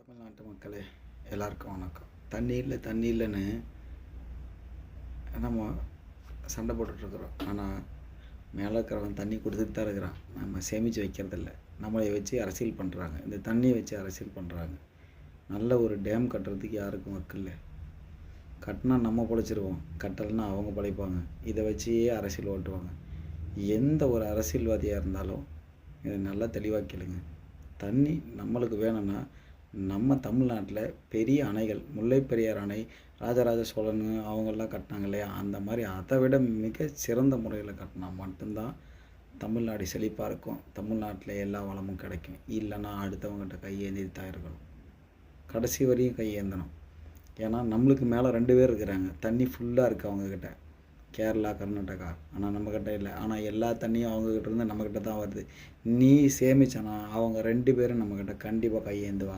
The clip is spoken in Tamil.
தமிழ்நாட்டு மக்களே, எல்லாருக்கும் வணக்கம். தண்ணி இல்லைன்னு நம்ம சண்டை போட்டுட்ருக்குறோம். ஆனால் மேலே இருக்கிறவன் தண்ணி கொடுத்துட்டு தான் இருக்கிறான். நம்ம சேமித்து வைக்கிறதில்ல. நம்மளை வச்சு அரசியல் பண்ணுறாங்க. இந்த தண்ணியை வச்சு அரசியல் பண்ணுறாங்க. நல்ல ஒரு டேம் கட்டுறதுக்கு யாருக்கும் வக்கில்லை. கட்டினா நம்ம பொழைச்சிருவோம், கட்டலைன்னா அவங்க பழைப்பாங்க. இதை வச்சே அரசியல் ஓட்டுவாங்க. எந்த ஒரு அரசியல்வாதியாக இருந்தாலும் இதை நல்லா தெளிவாக கேளுங்க. தண்ணி நம்மளுக்கு வேணும்னா நம்ம தமிழ்நாட்டில் பெரிய அணைகள், முல்லை பெரியார் அணை, ராஜராஜ சோழன் அவங்கெல்லாம் கட்டினாங்க இல்லையா, அந்த மாதிரி அதை விட மிக சிறந்த முறையில் கட்டினா மட்டும்தான் தமிழ்நாடு செழிப்பாக இருக்கும். தமிழ்நாட்டில் எல்லா வளமும் கிடைக்கும். இல்லைன்னா அடுத்தவங்ககிட்ட கையேந்திட்டு தான் இருக்கணும். கடைசி வரையும் கையேந்தணும். ஏன்னா நம்மளுக்கு மேலே 2 பேர் இருக்கிறாங்க. தண்ணி ஃபுல்லாக இருக்குது அவங்கக்கிட்ட, கேரளா, கர்நாடகா. ஆனால் நம்மக்கிட்ட இல்லை. ஆனால் எல்லா தண்ணியும் அவங்கக்கிட்ட இருந்து நம்மக்கிட்ட தான் வருது. நீ சேமிச்சனா அவங்க 2 பேரும் நம்மக்கிட்ட கண்டிப்பாக கையேந்துவாங்க.